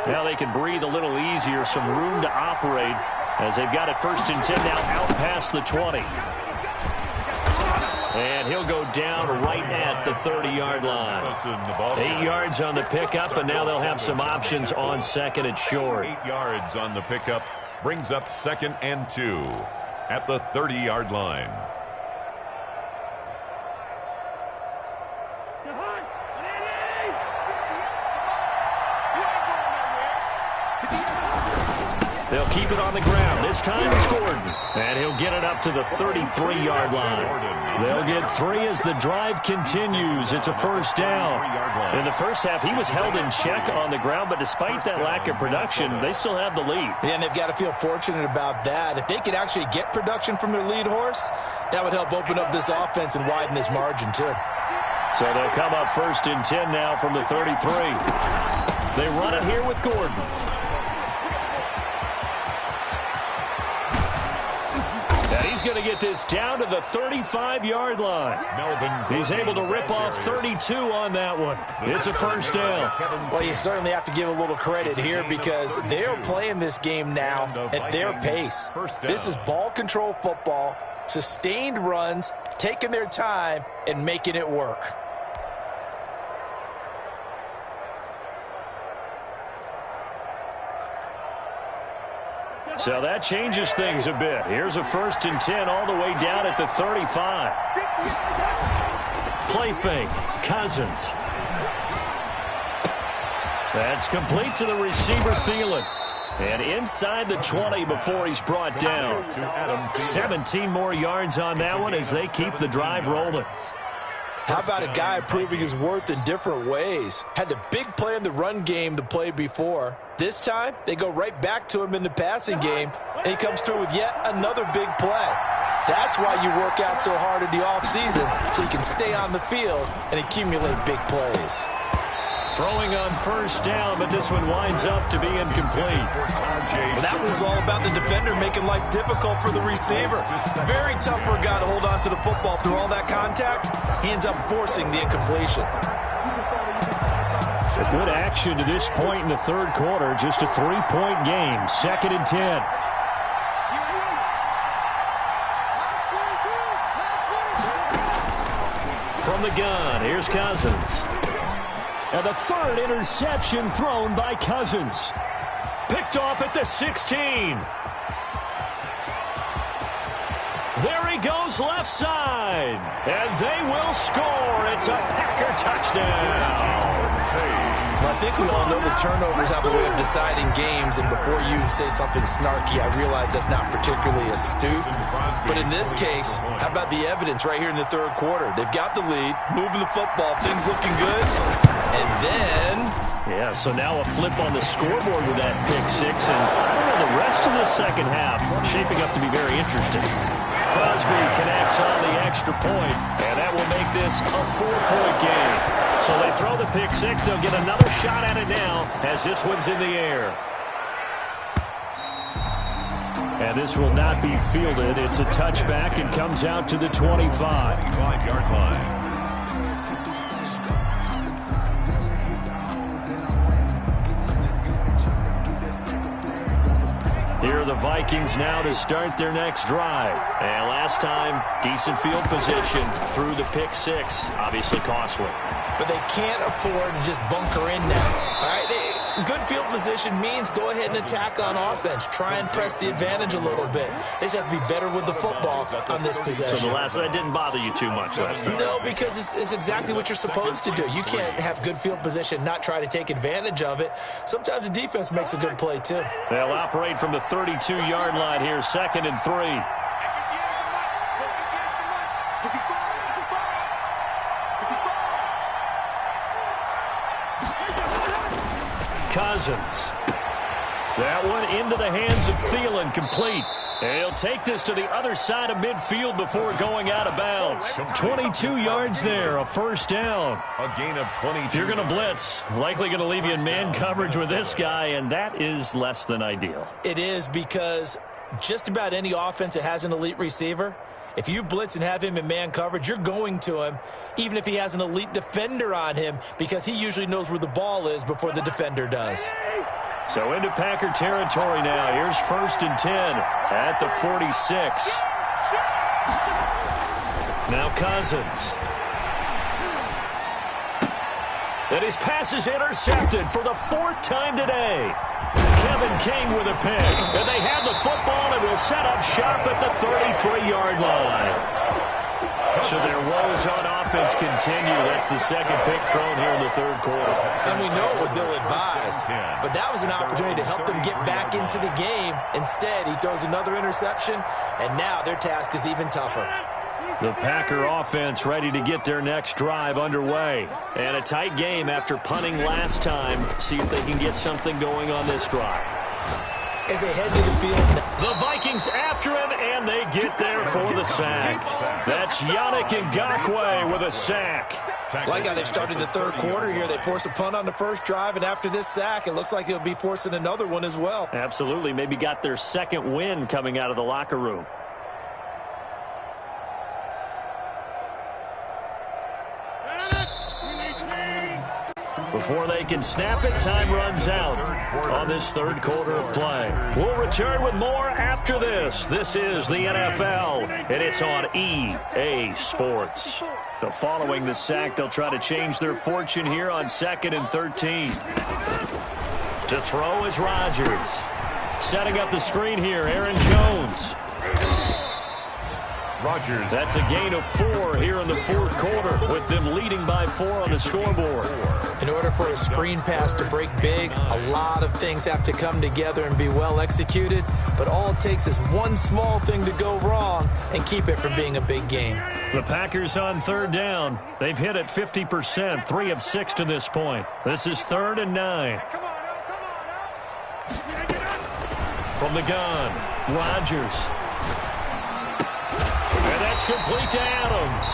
Now they can breathe a little easier, some room to operate as they've got it 1st and 10 now out past the 20. And he'll go down right at the 30-yard line. 8 yards on the pickup, and now they'll have some options on 2nd and short. 8 yards on the pickup brings up 2nd and 2 at the 30-yard line. They'll keep it on the ground. This time it's Gordon. And he'll get it up to the 33-yard line. They'll get 3 as the drive continues. It's a first down. In the first half, he was held in check on the ground, but despite that lack of production, they still have the lead. And they've got to feel fortunate about that. If they could actually get production from their lead horse, that would help open up this offense and widen this margin, too. So they'll come up 1st and 10 now from the 33. They run it here with Gordon. And he's going to get this down to the 35-yard line. He's able to rip off 32 on that one. It's a first down. Well, you certainly have to give a little credit here because they're playing this game now at their pace. This is ball control football, sustained runs, taking their time, and making it work. So that changes things a bit. Here's a 1st and 10 all the way down at the 35. Play fake. Cousins. That's complete to the receiver, Thielen. And inside the 20 before he's brought down. 17 more yards on that one as they keep the drive rolling. How about a guy proving his worth in different ways? Had the big play in the run game the play before. This time, they go right back to him in the passing game, and he comes through with yet another big play. That's why you work out so hard in the offseason, so you can stay on the field and accumulate big plays. Throwing on first down, but this one winds up to be incomplete. Well, that was all about the defender making life difficult for the receiver. Very tough for a guy to hold on to the football through all that contact. He ends up forcing the incompletion. A good action to this point in the third quarter. Just a 3-point game. 2nd and 10. From the gun, here's Cousins. And the third interception thrown by Cousins. Picked off at the 16. There he goes left side. And they will score. It's a Packer touchdown. Well, I think we all know the turnovers have a way of deciding games, and before you say something snarky, I realize that's not particularly astute. But in this case, how about the evidence right here in the third quarter? They've got the lead, moving the football, things looking good, and then... Yeah, so now a flip on the scoreboard with that pick six, and I don't know, the rest of the second half shaping up to be very interesting. Crosby connects on the extra point, and that will make this a 4-point game. So they throw the pick six. They'll get another shot at it now as this one's in the air. And this will not be fielded. It's a touchback and comes out to the 25-yard line. Here are the Vikings now to start their next drive. And last time, decent field position through the pick six. Obviously costly. But they can't afford to just bunker in now. All right, good field position means go ahead and attack on offense. Try and press the advantage a little bit. They just have to be better with the football on this possession. So that didn't bother you too much last time? No, because it's exactly what you're supposed to do. You can't have good field position, not try to take advantage of it. Sometimes the defense makes a good play, too. They'll operate from the 32-yard line here, 2nd and 3. Cousins. That one into the hands of Thielen, complete. And he'll take this to the other side of midfield before going out of bounds. 22 yards there, a first down. A gain of 20. If you're going to blitz, likely going to leave you in man coverage with this guy, and that is less than ideal. It is, because just about any offense that has an elite receiver, if you blitz and have him in man coverage, you're going to him, even if he has an elite defender on him, because he usually knows where the ball is before the defender does. So into Packer territory now. Here's 1st and 10 at the 46. Now Cousins. And his pass is intercepted for the 4th time today. Kevin King with a pick. And they have the football and will set up shop at the 33-yard line. So their woes on offense continue. That's the 2nd pick thrown here in the 3rd quarter. And we know it was ill-advised, but that was an opportunity to help them get back into the game. Instead, he throws another interception, and now their task is even tougher. The Packer offense ready to get their next drive underway. And a tight game after punting last time. See if they can get something going on this drive. As they head to the field. The Vikings after him, and they get there for the sack. That's Yannick Ngakoue with a sack. Like how they've started the 3rd quarter here. They force a punt on the first drive, and after this sack, it looks like they'll be forcing another one as well. Absolutely. Maybe got their 2nd win coming out of the locker room. Before they can snap it, time runs out on this 3rd quarter of play. We'll return with more after this. This is the NFL, and it's on EA Sports. So following the sack, they'll try to change their fortune here on 2nd and 13. To throw is Rodgers. Setting up the screen here, Aaron Jones. Rodgers. That's a gain of 4 here in the 4th quarter, with them leading by 4 on the scoreboard. In order for a screen pass to break big, a lot of things have to come together and be well executed, but all it takes is one small thing to go wrong and keep it from being a big game. The Packers on 3rd down. They've hit it 50%, 3 of 6 to this point. This is 3rd and 9. From the gun, Rodgers. And that's complete to Adams.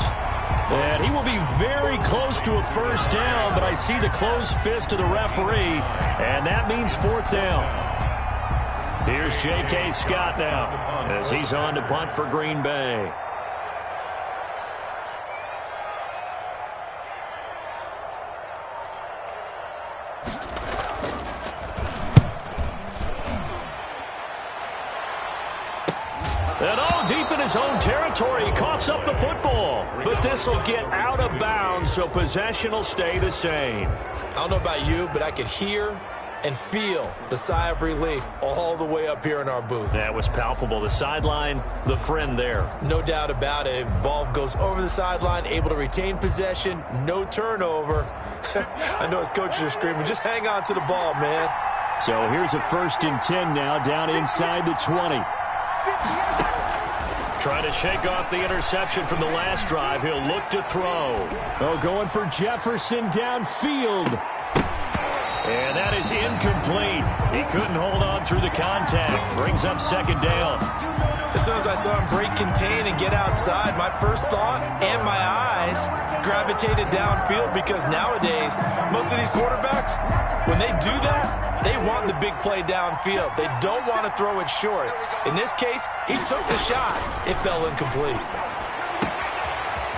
And he will be very close to a first down, but I see the closed fist of the referee, and that means 4th down. Here's J.K. Scott now as he's on to punt for Green Bay. And all deep in his own territory. territory. He coughs up the football. But this will get out of bounds, so possession will stay the same. I don't know about you, but I could hear and feel the sigh of relief all the way up here in our booth. That was palpable. The sideline, the friend there. No doubt about it. If the ball goes over the sideline, able to retain possession, no turnover. I know his coaches are screaming, just hang on to the ball, man. So here's a 1st and 10 now, down inside the 20. Trying to shake off the interception from the last drive. He'll look to throw. Oh, going for Jefferson downfield. And that is incomplete. He couldn't hold on through the contact. Brings up 2nd down. As soon as I saw him break contain and get outside, my first thought and my eyes gravitated downfield, because nowadays, most of these quarterbacks, when they do that, they want the big play downfield. They don't want to throw it short. In this case, he took the shot. It fell incomplete.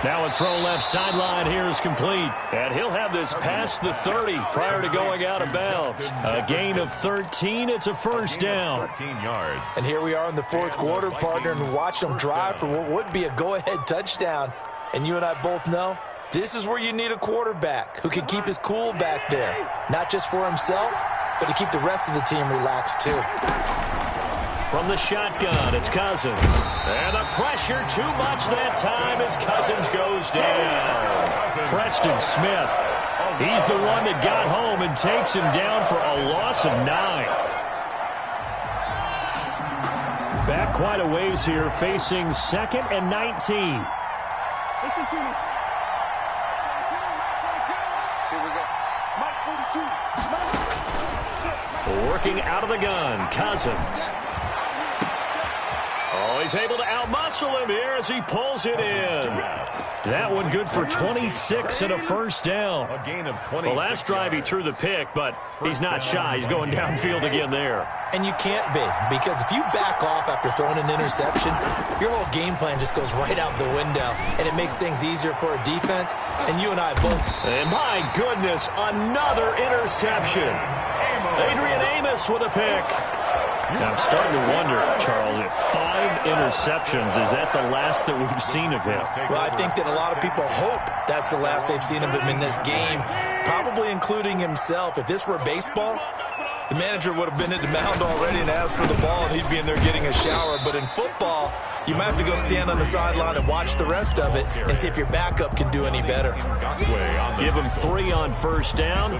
Now a throw left sideline here is complete. And he'll have this past the 30 prior to going out of bounds. A gain of 13. It's a 1st down. 13 yards. And here we are in the 4th quarter, partner, and watch them drive for what would be a go-ahead touchdown. And you and I both know this is where you need a quarterback who can keep his cool back there. Not just for himself, but to keep the rest of the team relaxed too. From the shotgun, it's Cousins. And the pressure too much that time as Cousins goes down. Preston Smith. He's the one that got home and takes him down for a loss of 9. Back quite a ways here, facing 2nd and 19. Working out of the gun, Cousins. Oh, he's able to outmuscle him here as he pulls it in. That one good for 26 and a 1st down. A gain of 20. Well, last drive he threw the pick, but he's not shy. He's going downfield again there. And you can't be, because if you back off after throwing an interception, your whole game plan just goes right out the window, and it makes things easier for a defense. And you and I both. And my goodness, another interception. Adrian Amos with a pick. I'm starting to wonder, Charles, if 5 interceptions, is that the last that we've seen of him? Well, I think that a lot of people hope that's the last they've seen of him in this game, probably including himself. If this were baseball, the manager would have been at the mound already and asked for the ball, and he'd be in there getting a shower. But in football, you might have to go stand on the sideline and watch the rest of it and see if your backup can do any better. Give him 3 on 1st down.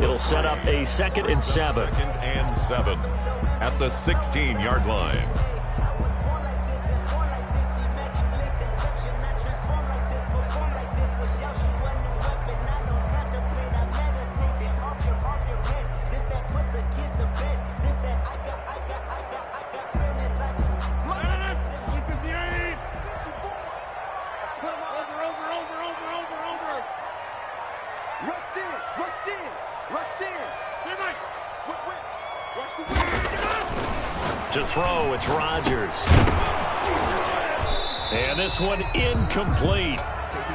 It'll set up a 2nd and 7. 2nd and 7 at the 16-yard line. To throw, it's Rodgers. And this one incomplete.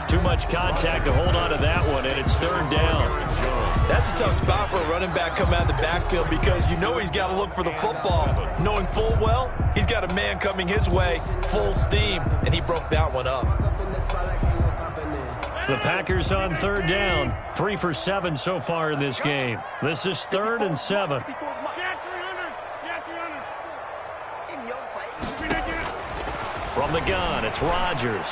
Too much contact to hold on to that one, and it's 3rd down. That's a tough spot for a running back coming out of the backfield, because you know he's got to look for the football, knowing full well he's got a man coming his way full steam, and he broke that one up. The Packers on 3rd down. 3 for 7 so far in this game. This is 3rd and 7. From the gun, it's Rodgers.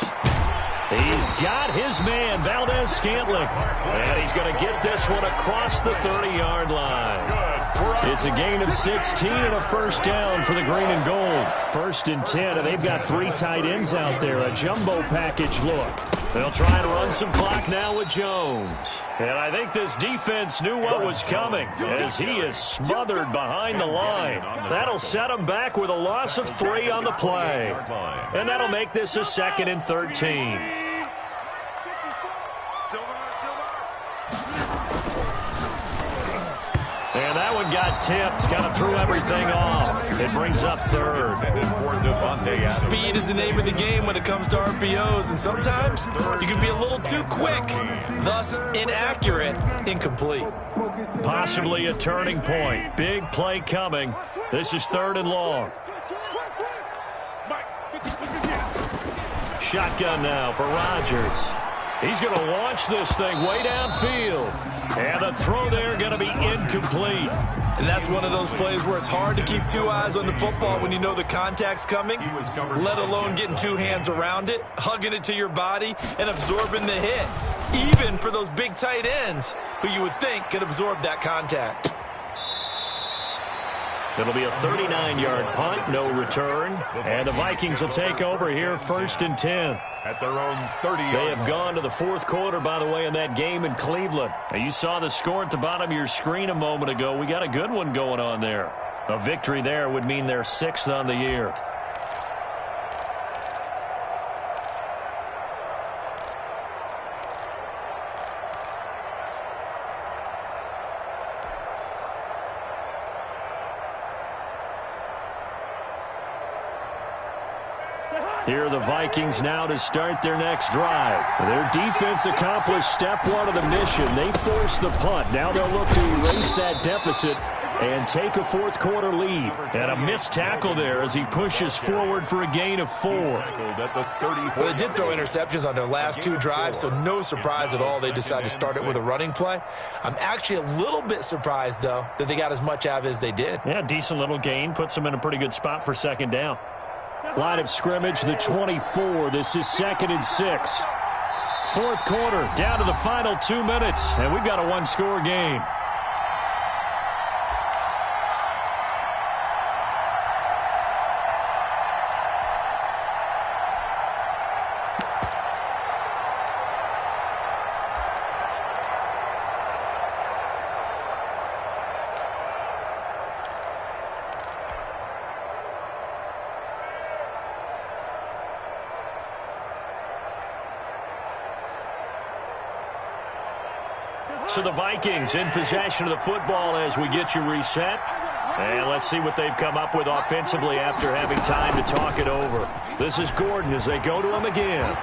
He's got his man, Valdez-Scantling. And he's going to get this one across the 30-yard line. It's a gain of 16 and a 1st down for the green and gold. 1st and 10, and they've got 3 tight ends out there. A jumbo package look. They'll try and run some clock now with Jones. And I think this defense knew what was coming as he is smothered behind the line. That'll set him back with a loss of 3 on the play. And that'll make this a 2nd and 13. And that one got tipped, kind of threw everything off. It brings up 3rd. Speed is the name of the game when it comes to RPOs, and sometimes you can be a little too quick, thus inaccurate, incomplete. Possibly a turning point. Big play coming. This is 3rd and long. Shotgun now for Rodgers. He's going to launch this thing way downfield. And the throw there going to be incomplete. And that's one of those plays where it's hard to keep two eyes on the football when you know the contact's coming, let alone getting two hands around it, hugging it to your body, and absorbing the hit, even for those big tight ends who you would think could absorb that contact. It'll be a 39-yard punt, no return. And the Vikings will take over here, 1st and 10. At their own 30. They have gone to the 4th quarter, by the way, in that game in Cleveland. And you saw the score at the bottom of your screen a moment ago. We got a good one going on there. A victory there would mean they're 6th on the year. Here are the Vikings now to start their next drive. Their defense accomplished step one of the mission. They forced the punt. Now they'll look to erase that deficit and take a 4th quarter lead. And a missed tackle there as he pushes forward for a gain of 4. Well, they did throw interceptions on their last 2 drives, so no surprise at all they decided to start it with a running play. I'm actually a little bit surprised, though, that they got as much out of it as they did. Yeah, decent little gain. Puts them in a pretty good spot for 2nd down. Line of scrimmage, the 24. This is 2nd and 6. 4th quarter, down to the final 2 minutes, and we've got a one-score game. So the Vikings in possession of the football as we get you reset. And let's see what they've come up with offensively after having time to talk it over. This is Gordon as they go to him again.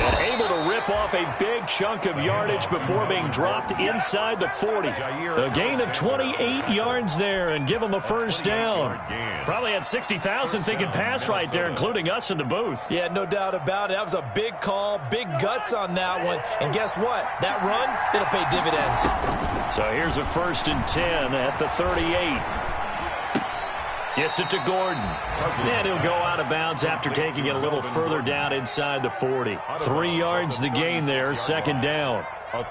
And able to rip off a big chunk of yardage before being dropped inside the 40. A gain of 28 yards there and give them a 1st down. Probably had 60,000 thinking pass right there, including us in the booth. Yeah, no doubt about it. That was a big call, big guts on that one. And guess what? That run, it'll pay dividends. So here's a 1st and 10 at the 38. Gets it to Gordon. And he'll go out of bounds after taking it a little further down inside the 40. 3 yards the gain there, 2nd down.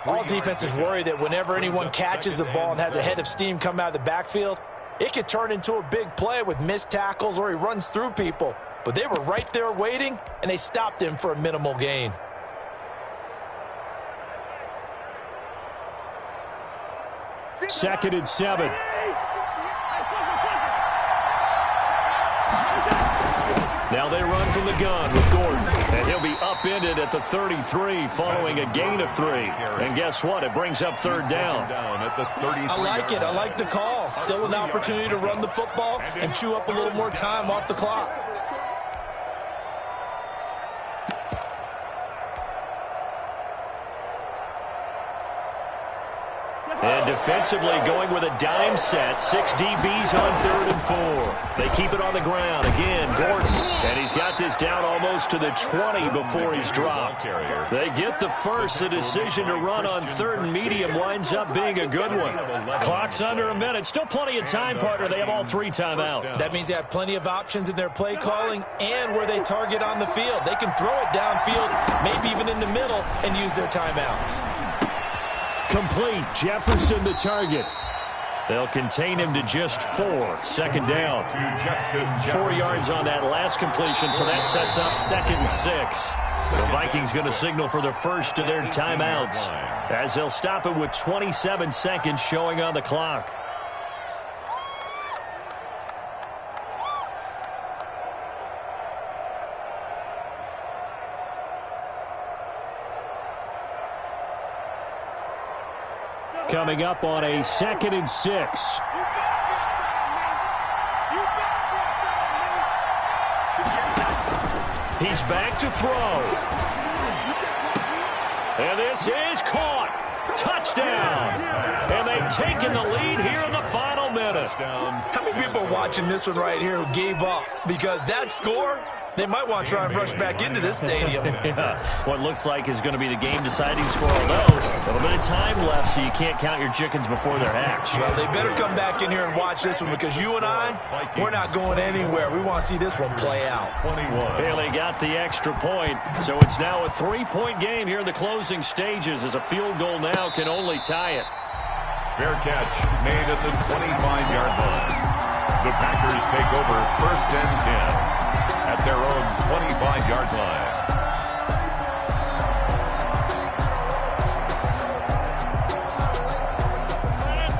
All defenses worry that whenever anyone catches the ball and has a head of steam come out of the backfield, it could turn into a big play with missed tackles or he runs through people. But they were right there waiting, and they stopped him for a minimal gain. Second and 7. Now they run from the gun with Gordon. And he'll be upended at the 33 following a gain of 3. And guess what? It brings up 3rd down. I like it. I like the call. Still an opportunity to run the football and chew up a little more time off the clock. And defensively going with a dime set. 6 DBs on 3rd and 4. They keep it on the ground. Again, Gordon. And he's got this down almost to the 20 before he's dropped. They get the first. The decision to run on 3rd and medium winds up being a good one. Clock's under a minute. Still plenty of time, partner. They have all 3 timeouts. That means they have plenty of options in their play calling and where they target on the field. They can throw it downfield, maybe even in the middle, and use their timeouts. Complete. Jefferson the target. They'll contain him to just 4. 2nd down. 4 yards on that last completion, so that sets up 2nd and 6. The Vikings going to signal for the first of their timeouts as they'll stop it with 27 seconds showing on the clock. Coming up on a 2nd and 6. He's back to throw. And this is caught. Touchdown. And they've taken the lead here in the final minute. How many people are watching this one right here who gave up? Because that score, They might want to try and rush back into this stadium. Yeah, what looks like is going to be the game-deciding score, although a little bit of time left, so you can't count your chickens before they're hatched. Well, they better come back in here and watch this one, because you and I, we're not going anywhere. We want to see this one play out. 21. Bailey got the extra point, so it's now a 3-point game here in the closing stages, as a field goal now can only tie it. Fair catch made at the 25-yard line. The Packers take over 1st and 10 at their own 25-yard line.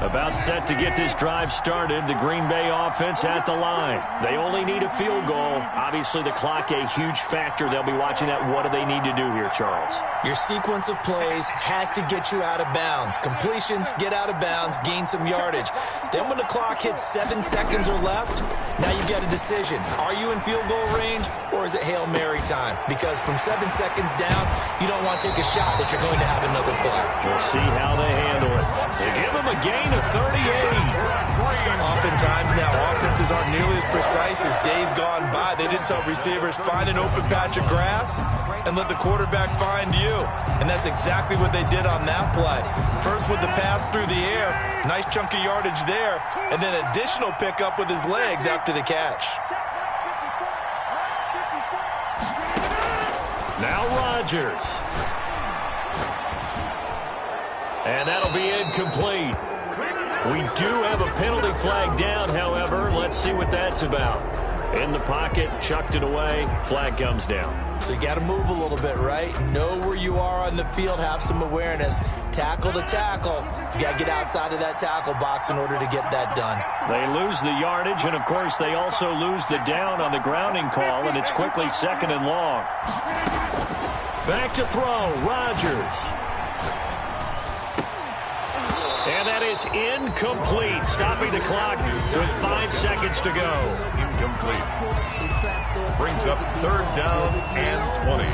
About set to get this drive started. The Green Bay offense at the line. They only need a field goal. Obviously, the clock a huge factor. They'll be watching that. What do they need to do here, Charles? Your sequence of plays has to get you out of bounds. Completions, get out of bounds, gain some yardage. Then when the clock hits 7 seconds or left, now you've got a decision. Are you in field goal range, or is it Hail Mary time? Because from 7 seconds down, you don't want to take a shot that you're going to have another play. We'll see how they handle it. They give them a gain of 38. Oftentimes now, offenses aren't nearly as precise as days gone by. They just help receivers find an open patch of grass and let the quarterback find you. And that's exactly what they did on that play. First with the pass through the air, nice chunk of yardage there, and then additional pickup with his legs after the catch. Now Rodgers. And that'll be incomplete. We do have a penalty flag down, however. Let's see what that's about. In the pocket, chucked it away, flag comes down. So you got to move a little bit, right? Know where you are on the field, have some awareness. Tackle to tackle. You got to get outside of that tackle box in order to get that done. They lose the yardage, and of course they also lose the down on the grounding call, and it's quickly 2nd and long. Back to throw, Rodgers. And that is incomplete, stopping the clock with 5 seconds to go. Incomplete. Brings up 3rd down and 20.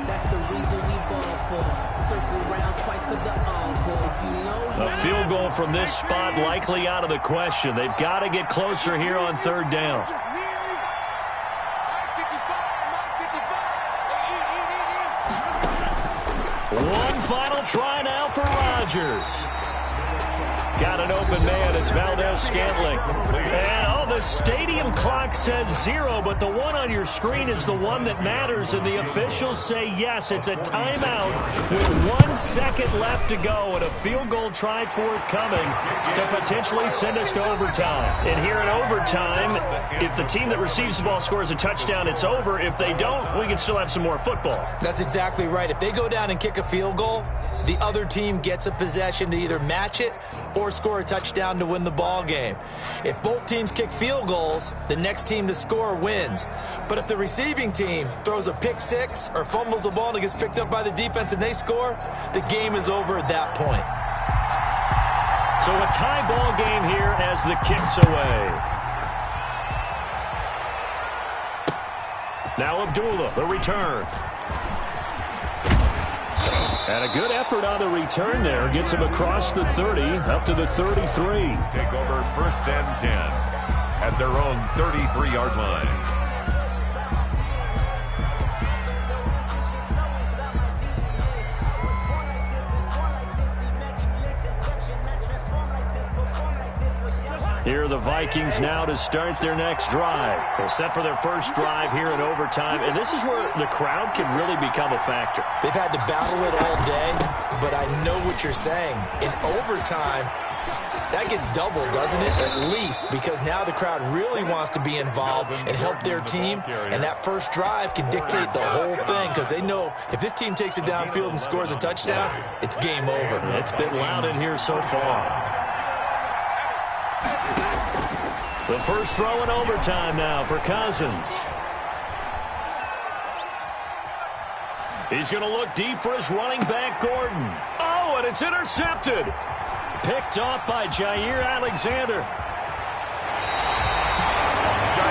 That's the reason we ball for. Circle round twice for the encore. A field goal from this spot likely out of the question. They've got to get closer here on 3rd down. One final try now for Rodgers. Got an open man. It's Valdez-Scantling. And, the stadium clock says 0, but the one on your screen is the one that matters, and the officials say yes, it's a timeout with 1 second left to go, and a field goal try forthcoming to potentially send us to overtime. And here in overtime, if the team that receives the ball scores a touchdown, it's over. If they don't, we can still have some more football. That's exactly right. If they go down and kick a field goal, the other team gets a possession to either match it or score a touchdown to win the ball game. If both teams kick field goals, the next team to score wins. But if the receiving team throws a pick six or fumbles the ball and it gets picked up by the defense and they score, the game is over at that point. So a tie ball game here as the kick's away. Now Abdullah, the return. And a good effort on the return there. Gets him across the 30, up to the 33. Take over 1st and 10 at their own 33-yard line. Here are the Vikings now to start their next drive. They're set for their first drive here in overtime, and this is where the crowd can really become a factor. They've had to battle it all day, but I know what you're saying. In overtime, that gets doubled, doesn't it? At least, because now the crowd really wants to be involved and help their team, and that first drive can dictate the whole thing, because they know if this team takes it downfield and scores a touchdown, it's game over. It's been loud in here so far. The first throw in overtime now for Cousins. He's going to look deep for his running back, Gordon. Oh, and it's intercepted. Picked off by Jair Alexander.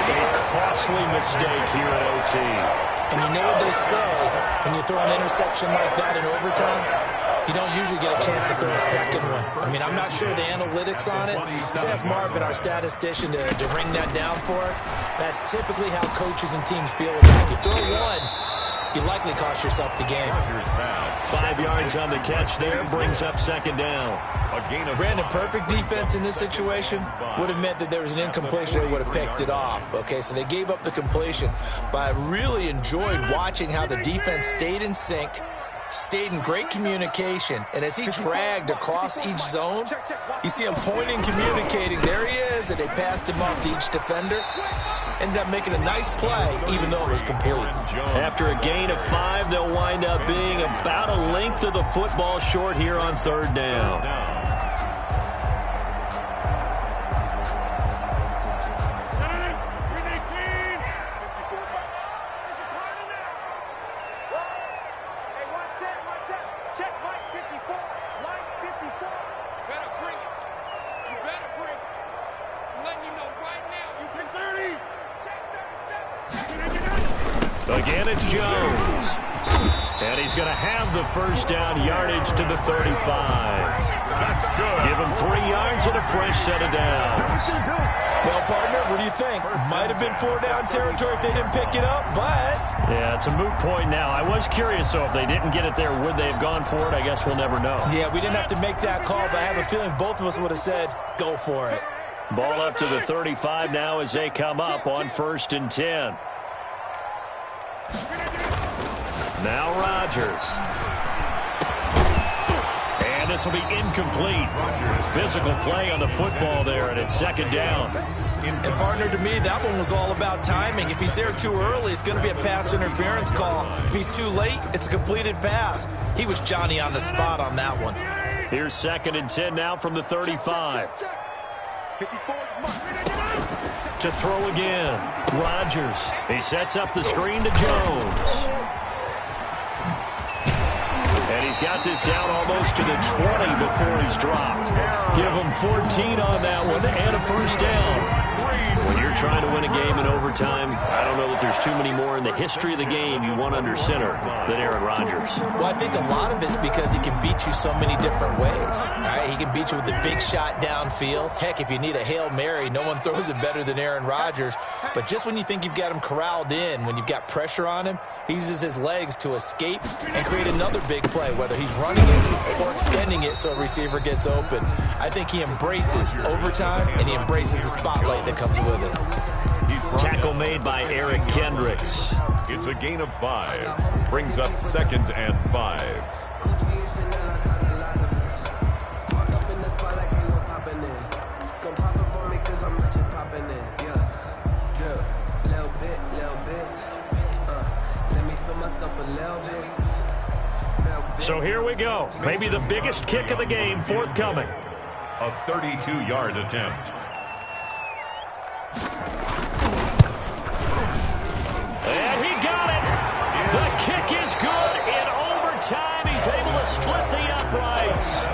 A costly mistake here at OT. And you know what they say when you throw an interception like that in overtime? You don't usually get a chance to throw a second one. I mean, I'm not sure the analytics on it. Let's ask Marvin, our statistician, to ring that down for us. That's typically how coaches and teams feel about it. You throw one, you likely cost yourself the game. 5 yards on the catch there, brings up second down. Brandon, perfect defense in this situation would have meant that there was an incompletion. They would have picked it off. Okay, so they gave up the completion. But I really enjoyed watching how the defense stayed in sync, stayed in great communication, and as he dragged across each zone, you see him pointing, communicating. There he is, and they passed him off to each defender. Ended up making a nice play, even though it was complete. After a gain of 5, they'll wind up being about a length of the football short here on third down. Again, it's Jones. And he's going to have the first down, yardage to the 35. That's good. Give him 3 yards and a fresh set of downs. Well, partner, what do you think? Might have been 4-down territory if they didn't pick it up, but... Yeah, it's a moot point now. I was curious, so if they didn't get it there, would they have gone for it? I guess we'll never know. Yeah, we didn't have to make that call, but I have a feeling both of us would have said, go for it. Ball up to the 35 now as they come up on 1st and 10. Now Rodgers. And this will be incomplete. Physical play on the football there, and it's second down. And partner, to me, that one was all about timing. If he's there too early, it's going to be a pass interference call. If he's too late, it's a completed pass. He was Johnny on the spot on that one. Here's 2nd and 10 now from the 35. To throw again. Rodgers. He sets up the screen to Jones. And he's got this down almost to the 20 before he's dropped. Give him 14 on that one and a first down. When you're trying to win a game in overtime, I don't know that there's too many more in the history of the game you want under center than Aaron Rodgers. Well, I think a lot of it's because he can beat you so many different ways. All right, he can beat you with the big shot downfield. Heck, if you need a Hail Mary, no one throws it better than Aaron Rodgers. But just when you think you've got him corralled in, when you've got pressure on him, he uses his legs to escape and create another big play, whether he's running it or extending it so a receiver gets open. I think he embraces overtime, and he embraces the spotlight that comes with it. Tackle made by Eric Kendricks. It's a gain of 5. Brings up 2nd and 5. So here we go. Maybe the biggest kick of the game forthcoming. A 32-yard attempt. And he got it. The kick is good. In overtime, he's able to split the uprights.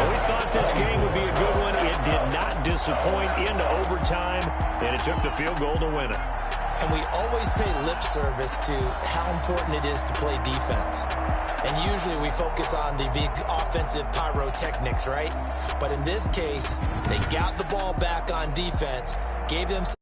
We thought this game would be a good one. It did not disappoint into overtime, and it took the field goal to win it. And we always pay lip service to how important it is to play defense. And usually we focus on the big offensive pyrotechnics, right? But in this case, they got the ball back on defense, gave themselves